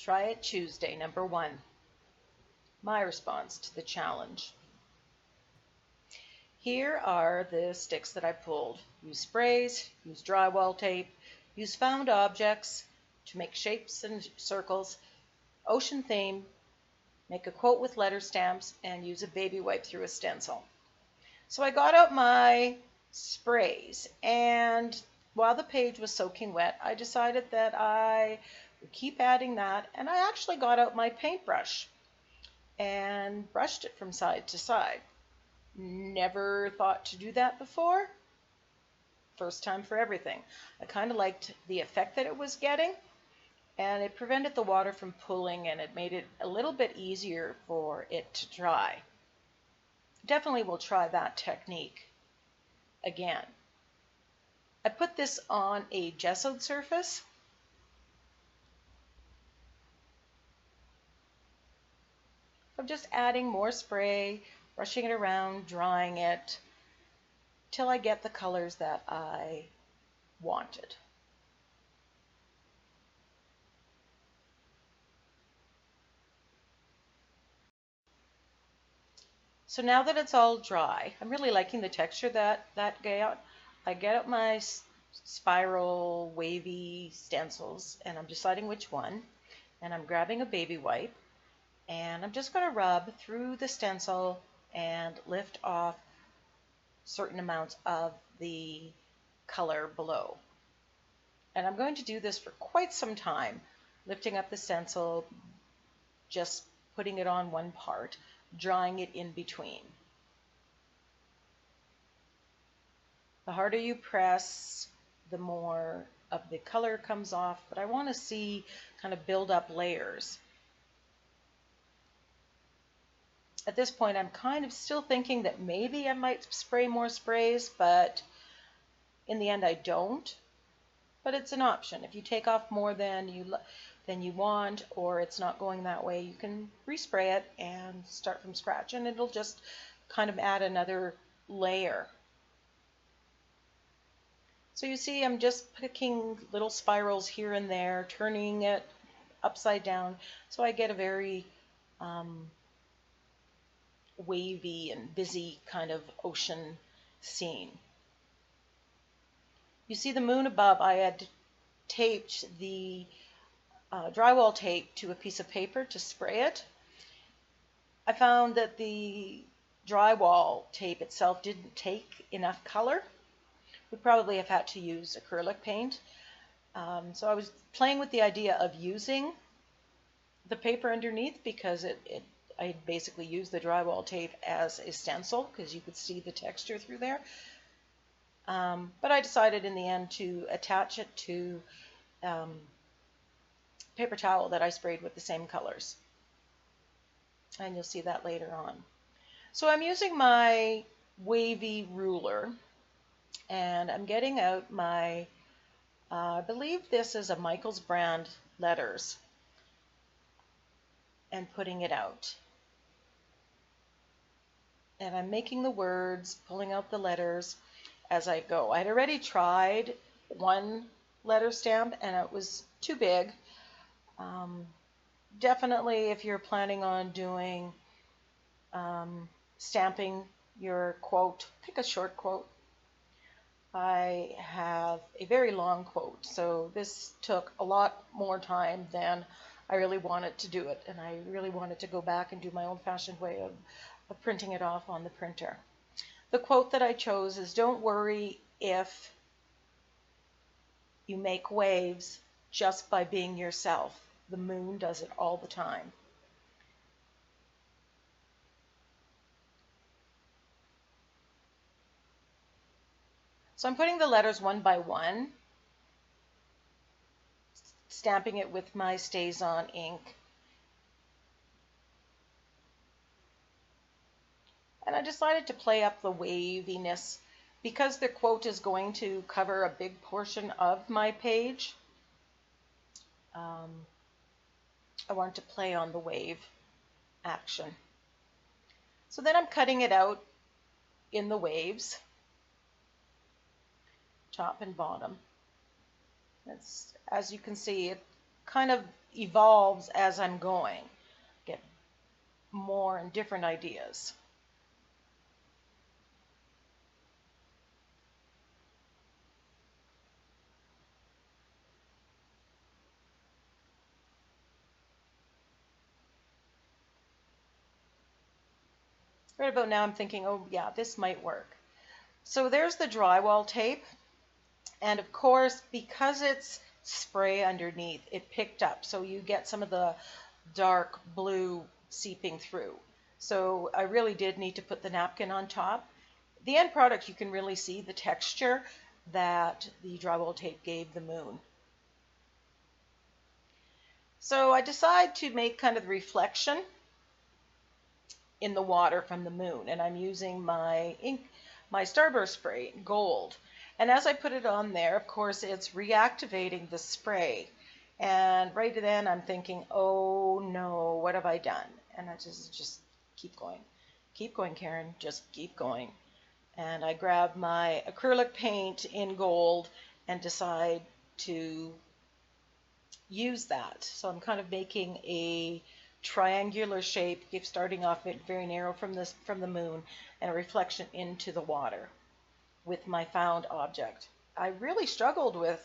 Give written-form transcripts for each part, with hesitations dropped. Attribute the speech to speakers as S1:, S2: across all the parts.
S1: Try it Tuesday, number 1. My response to the challenge. Here are the sticks that I pulled. Use sprays, use drywall tape, use found objects to make shapes and circles, ocean theme, make a quote with letter stamps, and use a baby wipe through a stencil. So I got out my sprays, and while the page was soaking wet, I decided that I would keep adding that, and I actually got out my paintbrush and brushed it from side to side. Never thought to do that before. First time for everything. I kind of liked the effect that it was getting, and it prevented the water from pooling, and it made it a little bit easier for it to dry. Definitely will try that technique again. I put this on a gessoed surface. I'm just adding more spray, brushing it around, drying it, till I get the colors that I wanted. So now that it's all dry, I'm really liking the texture that got. I get out my spiral wavy stencils, and I'm deciding which one, and I'm grabbing a baby wipe, and I'm just going to rub through the stencil and lift off certain amounts of the color below. And I'm going to do this for quite some time, lifting up the stencil, just putting it on one part, drawing it in between. The harder you press, the more of the color comes off, but I want to see kind of build up layers. At this point, I'm kind of still thinking that maybe I might spray more sprays, but in the end I don't. But it's an option. If you take off more than you want, or it's not going that way, you can respray it and start from scratch, and it'll just kind of add another layer. So you see, I'm just picking little spirals here and there, turning it upside down, so I get a very wavy and busy kind of ocean scene. You see the moon above. I had taped the drywall tape to a piece of paper to spray it. I found that the drywall tape itself didn't take enough color. Would probably have had to use acrylic paint. So I was playing with the idea of using the paper underneath, because I basically used the drywall tape as a stencil, because you could see the texture through there. But I decided in the end to attach it to paper towel that I sprayed with the same colors. And you'll see that later on. So I'm using my wavy ruler, and I'm getting out my, I believe this is a Michaels brand letters, and putting it out. And I'm making the words, pulling out the letters as I go. I had already tried one letter stamp, and it was too big. Definitely, if you're planning on doing stamping your quote, pick a short quote. I have a very long quote, so this took a lot more time than I really wanted to do it, and I really wanted to go back and do my old-fashioned way of printing it off on the printer. The quote that I chose is, "Don't worry if you make waves just by being yourself. The moon does it all the time." So I'm putting the letters one by one, stamping it with my StazOn ink. And I decided to play up the waviness because the quote is going to cover a big portion of my page. I want to play on the wave action. So then I'm cutting it out in the waves, top and bottom. As you can see, kind of evolves as I'm going. Get more and different ideas. Right about now I'm thinking, oh yeah, this might work. So there's the drywall tape. And of course, because it's spray underneath, it picked up. So you get some of the dark blue seeping through. So I really did need to put the napkin on top. The end product, you can really see the texture that the drywall tape gave the moon. So I decided to make kind of the reflection in the water from the moon, and I'm using my ink, my Starburst spray, gold. And as I put it on there, of course, it's reactivating the spray. And right then I'm thinking, oh no, what have I done? And I just keep going, Karen, just keep going. And I grab my acrylic paint in gold and decide to use that. So I'm kind of making a triangular shape, starting off very narrow from the moon, and a reflection into the water with my found object. I really struggled with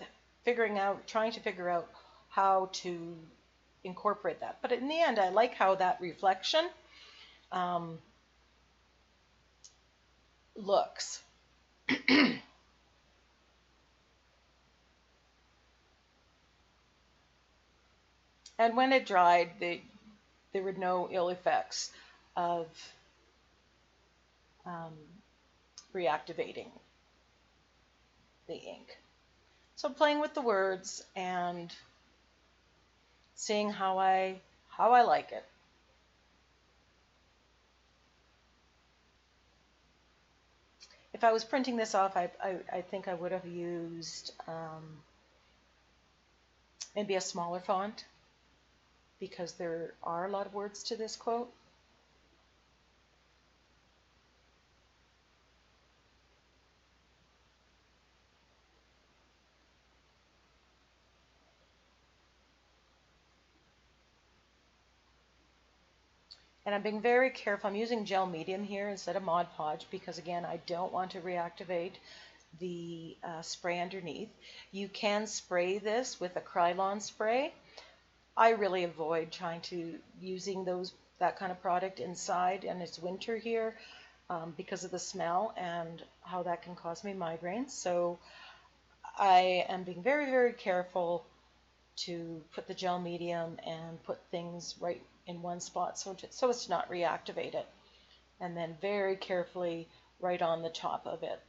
S1: trying to figure out how to incorporate that. But in the end, I like how that reflection looks. And when it dried, there were no ill effects of um, reactivating the ink. So playing with the words and seeing how I like it. If I was printing this off, I think I would have used maybe a smaller font, because there are a lot of words to this quote. And I'm being very careful. I'm using gel medium here instead of Mod Podge because, again, I don't want to reactivate the spray underneath. You can spray this with a Krylon spray. I really avoid trying to using that kind of product inside, and it's winter here because of the smell and how that can cause me migraines. So I am being very, very careful to put the gel medium and put things right in one spot so as to not reactivate it. And then very carefully right on the top of it.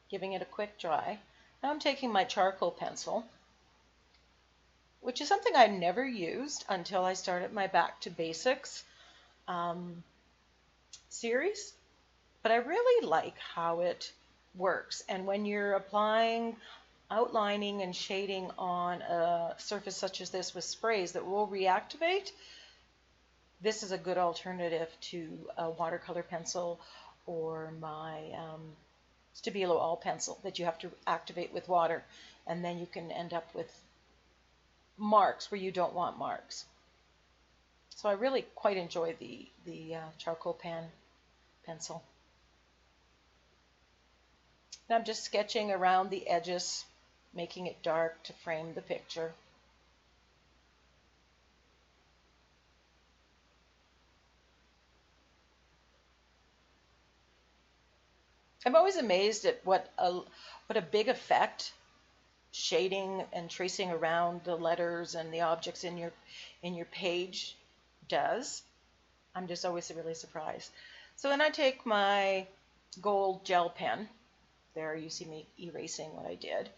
S1: Giving it a quick dry. Now I'm taking my charcoal pencil, which is something I never used until I started my Back to Basics series. But I really like how it works. And when you're applying outlining and shading on a surface such as this with sprays that will reactivate, this is a good alternative to a watercolor pencil or my Stabilo all pencil that you have to activate with water, and then you can end up with marks where you don't want marks. So I really quite enjoy the charcoal pencil. And I'm just sketching around the edges, making it dark to frame the picture. I'm always amazed at what a big effect shading and tracing around the letters and the objects in your page does. I'm just always really surprised. So then I take my gold gel pen. There you see me erasing what I did.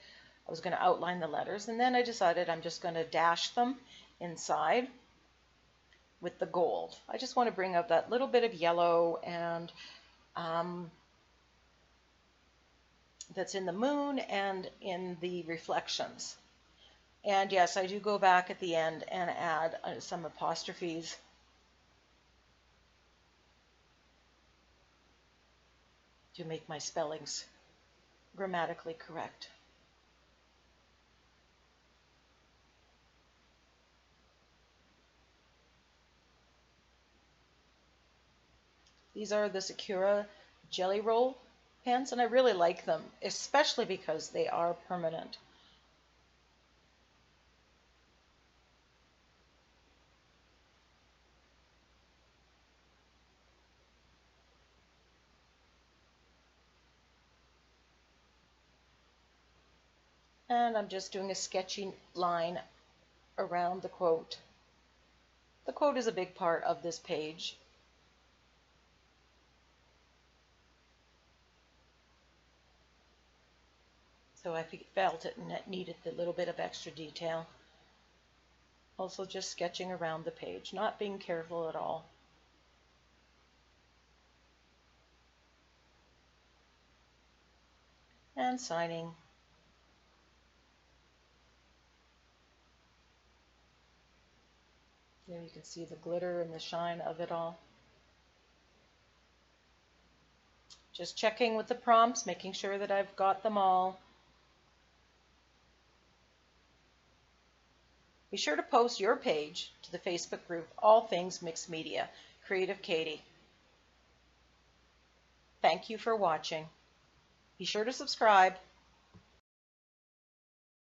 S1: I was going to outline the letters, and then I decided I'm just going to dash them inside with the gold. I just want to bring out that little bit of yellow and that's in the moon and in the reflections. And yes, I do go back at the end and add some apostrophes to make my spellings grammatically correct. These are the Sakura Jelly Roll pens, and I really like them, especially because they are permanent. And I'm just doing a sketchy line around the quote. The quote is a big part of this page. So I felt it needed a little bit of extra detail. Also just sketching around the page, not being careful at all. And signing. There you can see the glitter and the shine of it all. Just checking with the prompts, making sure that I've got them all. Be sure to post your page to the Facebook group, All Things Mixed Media, Creative Katie. Thank you for watching. Be sure to subscribe.